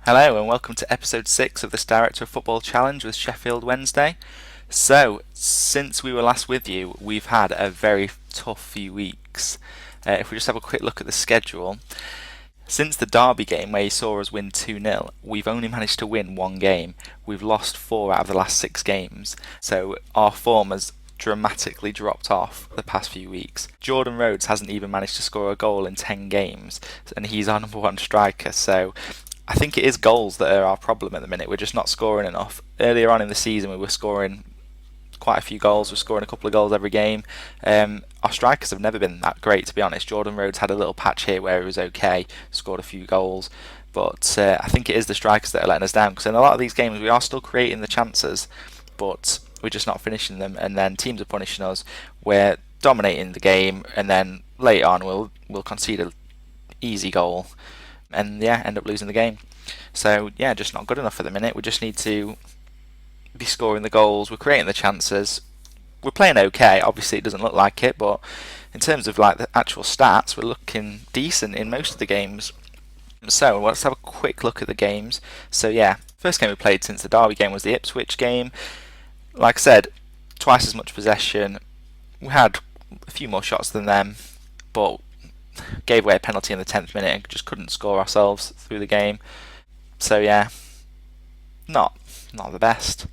Hello and welcome to episode 6 of this Director of Football Challenge with Sheffield Wednesday. So, since we were last with you, we've had a very tough few weeks. If we just have a quick look at the schedule, since the Derby game where you saw us win 2-0, we've only managed to win one game. We've lost 4 out of the last 6 games, so our form has dramatically dropped off the past few weeks. Jordan Rhodes hasn't even managed to score a goal in 10 games, and he's our number one striker, so I think it is goals that are our problem at the minute. We're just not scoring enough. Earlier on in the season, we were scoring quite a few goals. We're scoring a couple of goals every game. Our strikers have never been that great, to be honest. Jordan Rhodes had a little patch here where he was okay, scored a few goals. But I think it is the strikers that are letting us down, because in a lot of these games, we are still creating the chances, but we're just not finishing them. And then teams are punishing us. We're dominating the game, and then later on, we'll concede an easy goal and end up losing the game. So just not good enough at the minute. We just need to be scoring the goals. We're creating the chances. We're playing okay. Obviously, it doesn't look like it, but in terms of like the actual stats, we're looking decent in most of the games. So let's have a quick look at the games. So first game we played since the Derby game was the Ipswich game. Like I said, twice as much possession. We had a few more shots than them, but gave away a penalty in the 10th minute and just couldn't score ourselves through the game. So not the best.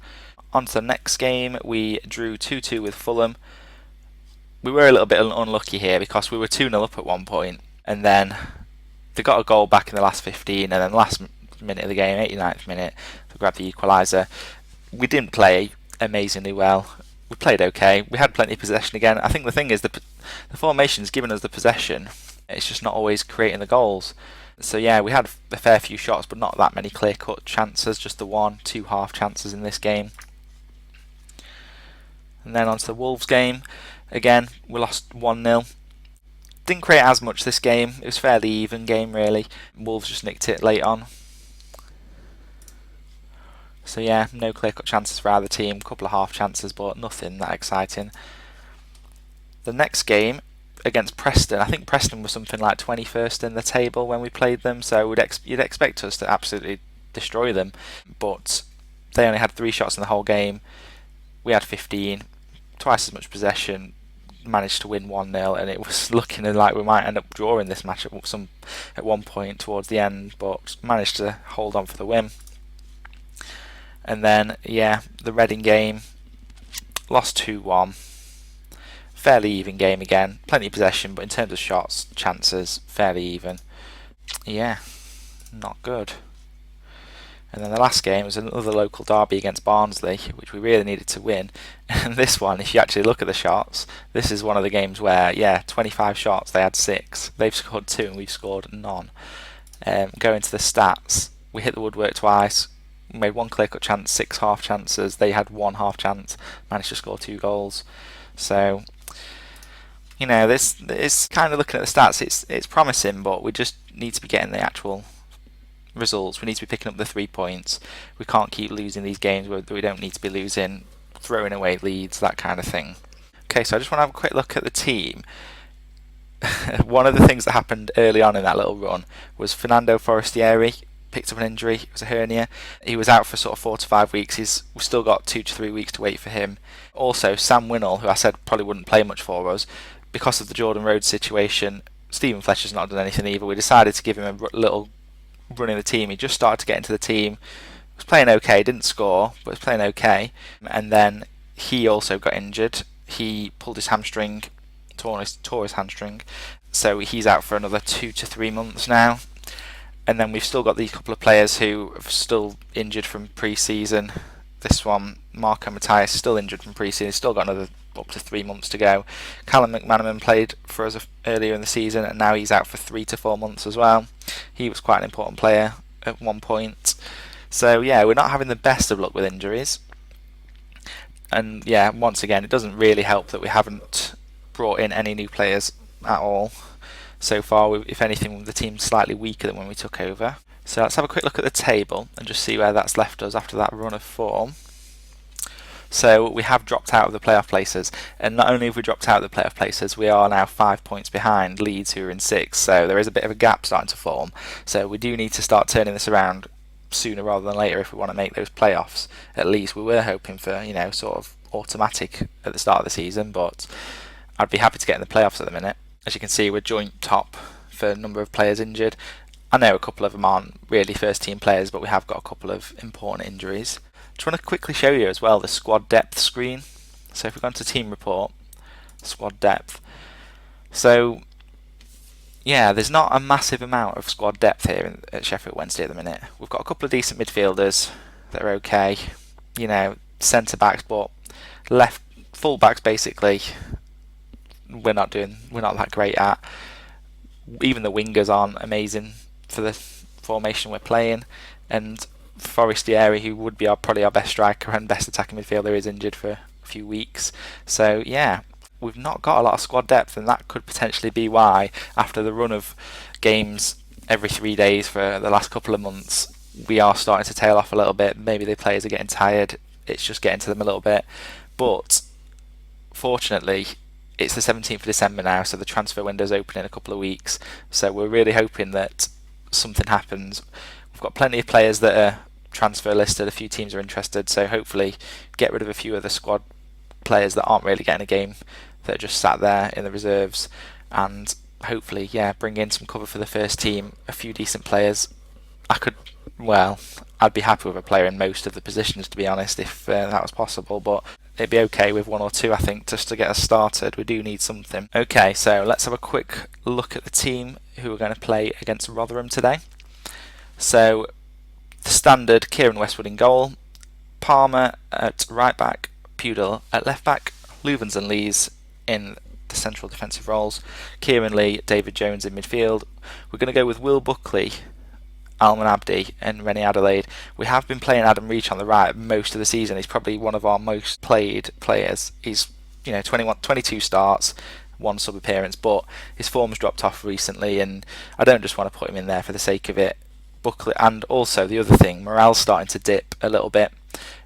On to the next game, we drew 2-2 with Fulham. We were a little bit unlucky here because we were 2-0 up at one point, and then they got a goal back in the last 15, and then last minute of the game, 89th minute, they grabbed the equaliser. We didn't play amazingly well. We played okay. We had plenty of possession again. I think the thing is the formation's given us the possession. It's just not always creating the goals. So we had a fair few shots, but not that many clear-cut chances, just the 1-2 half chances in this game. And then on to the Wolves game. Again, we lost 1-0. Didn't create as much this game. It was a fairly even game, really. Wolves just nicked it late on. So no clear-cut chances for either team. A couple of half chances, but nothing that exciting. The next game, against Preston, I think Preston was something like 21st in the table when we played them, so you'd expect us to absolutely destroy them, but they only had 3 shots in the whole game. We had 15, twice as much possession, managed to win 1-0, and it was looking like we might end up drawing this match at one point towards the end, but managed to hold on for the win. And then the Reading game, lost 2-1. Fairly even game again, plenty of possession, but in terms of shots, chances, fairly even. Not good. And then the last game was another local derby against Barnsley, which we really needed to win. And this one, if you actually look at the shots, this is one of the games where, 25 shots, they had 6. They've scored 2 and we've scored none. Going to the stats, we hit the woodwork twice, made 1 clear-cut chance, 6 half chances. They had 1 half chance, managed to score 2 goals. So this is kind of looking at the stats. It's promising, but we just need to be getting the actual results. We need to be picking up the 3 points. We can't keep losing these games where we don't need to be losing, throwing away leads, that kind of thing. Okay, so I just want to have a quick look at the team. One of the things that happened early on in that little run was Fernando Forestieri picked up an injury. It was a hernia. He was out for sort of 4 to 5 weeks. We've still got 2 to 3 weeks to wait for him. Also, Sam Winnall, who I said probably wouldn't play much for us, because of the Jordan Rhodes situation, Stephen Fletcher's not done anything either. We decided to give him a little run in the team. He just started to get into the team. Was playing okay, didn't score, but was playing okay. And then he also got injured. He pulled his hamstring, tore his hamstring. So he's out for another 2 to 3 months now. And then we've still got these couple of players who are still injured from pre-season. This one, Marco Matthias, is still injured from pre-season. He's still got another up to 3 months to go. Callum McManaman played for us earlier in the season, and now he's out for 3 to 4 months as well. He was quite an important player at one point. So we're not having the best of luck with injuries. And once again, it doesn't really help that we haven't brought in any new players at all. So far, if anything, the team's slightly weaker than when we took over. So let's have a quick look at the table and just see where that's left us after that run of form. So we have dropped out of the playoff places, and not only have we dropped out of the playoff places, we are now 5 points behind Leeds, who are in 6th. So there is a bit of a gap starting to form. So we do need to start turning this around sooner rather than later if we want to make those playoffs. At least we were hoping for, sort of automatic at the start of the season, but I'd be happy to get in the playoffs at the minute. As you can see, we're joint top for a number of players injured. I know a couple of them aren't really first team players, but we have got a couple of important injuries. Just want to quickly show you as well the squad depth screen. So if we go into team report, squad depth. So yeah, there's not a massive amount of squad depth here at Sheffield Wednesday at the minute. We've got a couple of decent midfielders that are okay, centre backs, but left full backs basically we're not that great at. Even the wingers aren't amazing for the formation we're playing, and Forestieri, who would be probably our best striker and best attacking midfielder, is injured for a few weeks. So yeah, we've not got a lot of squad depth, and that could potentially be why, after the run of games every 3 days for the last couple of months, we are starting to tail off a little bit. Maybe the players are getting tired, it's just getting to them a little bit. But fortunately, it's the 17th of December now, so the transfer window's open in a couple of weeks. So we're really hoping that something happens. We've got plenty of players that are transfer listed, a few teams are interested, so hopefully get rid of a few of the squad players that aren't really getting a game, that are just sat there in the reserves, and hopefully, bring in some cover for the first team, a few decent players. I'd be happy with a player in most of the positions, to be honest, if that was possible, but it'd be okay with one or two, I think, just to get us started. We do need something. Okay, so let's have a quick look at the team who are going to play against Rotherham today. So, the standard: Kieran Westwood in goal, Palmer at right back, Pudel at left back, Louvens and Lees in the central defensive roles, Kieran Lee, David Jones in midfield. We're going to go with Will Buckley, Alman Abdi and Rennie Adelaide. We have been playing Adam Reach on the right most of the season. He's probably one of our most played players. He's 22 starts, 1 sub appearance, but his form's dropped off recently, and I don't just want to put him in there for the sake of it. Buckley, and also the other thing, morale's starting to dip a little bit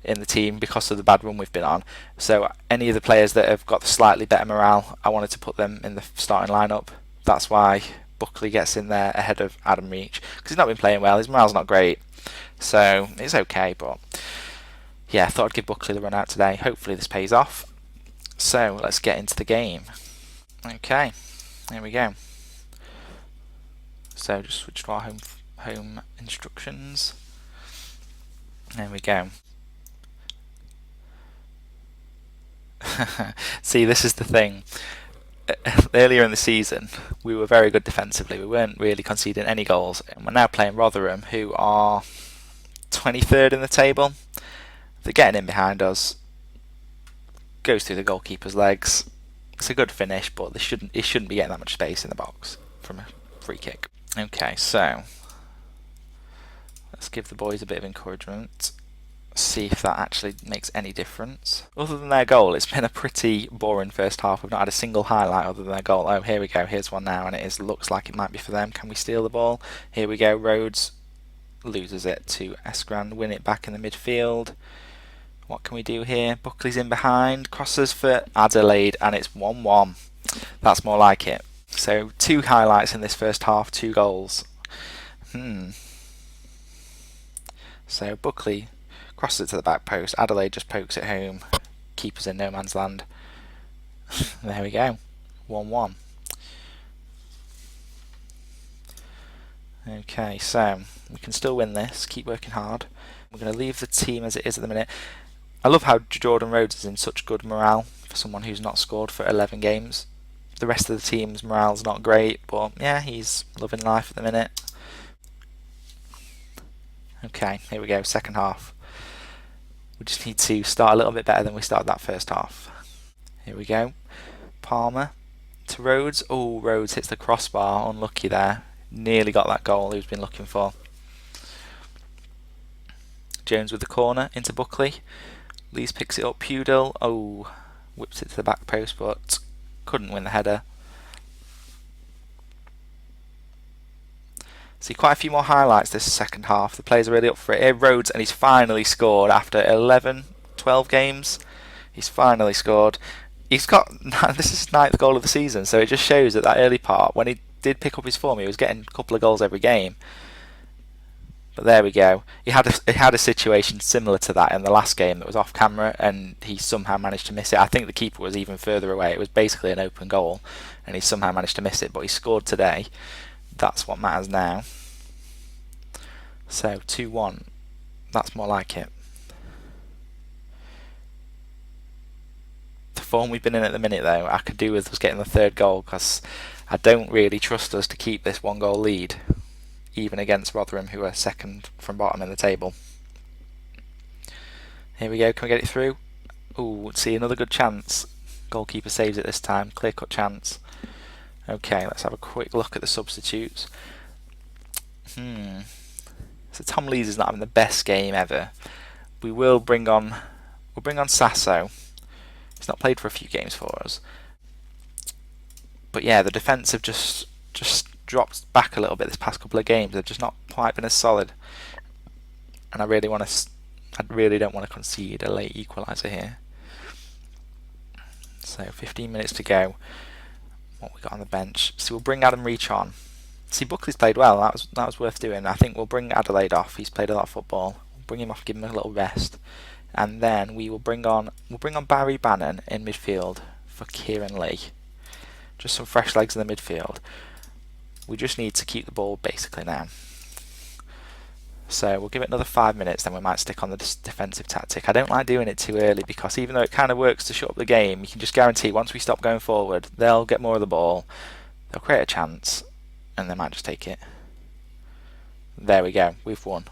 in the team because of the bad run we've been on. So any of the players that have got slightly better morale, I wanted to put them in the starting lineup. That's why Buckley gets in there ahead of Adam Reach, because he's not been playing well. His morale's not great, so it's okay. But yeah, I thought I'd give Buckley the run out today. Hopefully this pays off. So let's get into the game. Okay, here we go. So just switch to our home instructions. There we go. See, this is the thing. Earlier in the season, we were very good defensively. We weren't really conceding any goals, and we're now playing Rotherham, who are 23rd in the table. They're getting in behind us. Goes through the goalkeeper's legs. It's a good finish, but he shouldn't be getting that much space in the box from a free kick. Okay, so let's give the boys a bit of encouragement. See if that actually makes any difference. Other than their goal, it's been a pretty boring first half. We've not had a single highlight other than their goal. Oh, here we go. Here's one now, and it looks like it might be for them. Can we steal the ball? Here we go. Rhodes loses it to Eskran. Win it back in the midfield. What can we do here? Buckley's in behind. Crosses for Adelaide, and it's 1-1. That's more like it. So 2 highlights in this first half, 2 goals. So Buckley crosses it to the back post. Adelaide just pokes it home. Keeper's in no man's land. There we go. 1-1. Okay, so we can still win this. Keep working hard. We're going to leave the team as it is at the minute. I love how Jordan Rhodes is in such good morale for someone who's not scored for 11 games. The rest of the team's morale's not great, but yeah, he's loving life at the minute. Okay, here we go, second half. We just need to start a little bit better than we started that first half. Here we go. Palmer to Rhodes. Oh, Rhodes hits the crossbar. Unlucky there. Nearly got that goal he's been looking for. Jones with the corner into Buckley. Lees picks it up. Pudel. Oh, whips it to the back post, but couldn't win the header. See quite a few more highlights this second half. The players are really up for it. Here Rhodes, and he's finally scored after 12 games. He's finally scored. He's got this is his 9th goal of the season, so it just shows that early part, when he did pick up his form, he was getting a couple of goals every game. But there we go. He had a situation similar to that in the last game that was off camera, and he somehow managed to miss it. I think the keeper was even further away. It was basically an open goal, and he somehow managed to miss it. But he scored today. That's what matters now. So 2-1. That's more like it. The form we've been in at the minute, though, I could do with us getting the third goal, because I don't really trust us to keep this 1-goal lead, even against Rotherham, who are second from bottom in the table. Here we go. Can we get it through? Ooh, see, another good chance. Goalkeeper saves it this time. Clear-cut chance. Okay, let's have a quick look at the substitutes. So Tom Lees is not having the best game ever. We'll bring on Sasso. He's not played for a few games for us. But yeah, the defence have just dropped back a little bit this past couple of games. They've just not quite been as solid. And I really don't want to concede a late equaliser here. So 15 minutes to go. What we got on the bench? So we'll bring Adam Reach on. See, Buckley's played well. That was worth doing. I think we'll bring Adelaide off. He's played a lot of football. We'll bring him off, give him a little rest, and then we'll bring on Barry Bannon in midfield for Kieran Lee. Just some fresh legs in the midfield. We just need to keep the ball basically now. So we'll give it another 5 minutes, then we might stick on the defensive tactic. I don't like doing it too early, because even though it kind of works to shut up the game, you can just guarantee once we stop going forward, they'll get more of the ball, they'll create a chance, and they might just take it. There we go, we've won.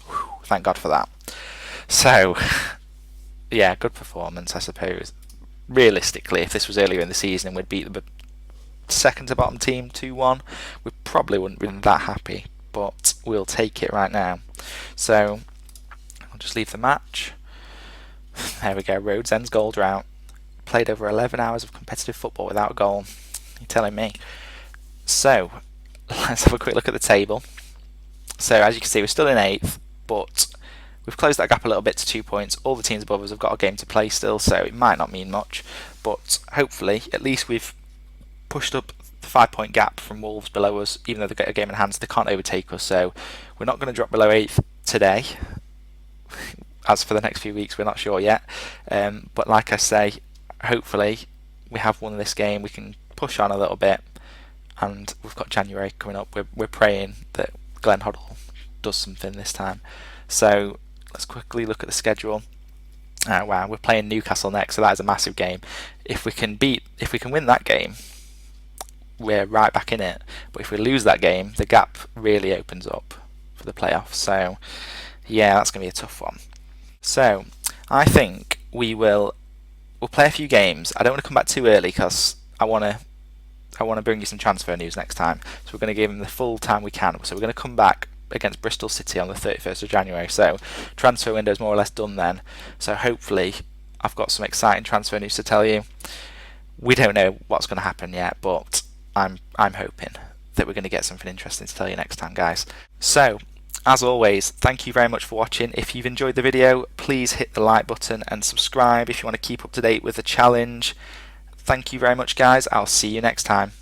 Whew, thank God for that. So, yeah, good performance, I suppose. Realistically, if this was earlier in the season and we'd beat the second to bottom team 2-1, we probably wouldn't be that happy, but we'll take it right now. So I'll just leave the match. There we go, Rhodes ends goal drought. Played over 11 hours of competitive football without a goal. You're telling me. So let's have a quick look at the table. So as you can see, we're still in 8th, but we've closed that gap a little bit to 2 points. All the teams above us have got a game to play still, so it might not mean much, but hopefully at least we've pushed up the 5-point gap from Wolves below us. Even though they've got a game in hand, they can't overtake us, so we're not going to drop below 8th today. As for the next few weeks, we're not sure yet, but like I say, hopefully we have won this game, we can push on a little bit, and we've got January coming up. We're praying that Glenn Hoddle does something this time. So let's quickly look at the schedule. Wow, we're playing Newcastle next, so that is a massive game. If we can win that game, we're right back in it. But if we lose that game, the gap really opens up for the playoffs. So yeah, that's going to be a tough one. So I think we'll play a few games. I don't want to come back too early, because I want to bring you some transfer news next time. So we're going to give them the full time we can. So we're going to come back against Bristol City on the 31st of January. So transfer window is more or less done then. So hopefully I've got some exciting transfer news to tell you. We don't know what's going to happen yet, but I'm hoping that we're going to get something interesting to tell you next time, guys. So as always, thank you very much for watching. If you've enjoyed the video, please hit the like button and subscribe if you want to keep up to date with the challenge. Thank you very much, guys. I'll see you next time.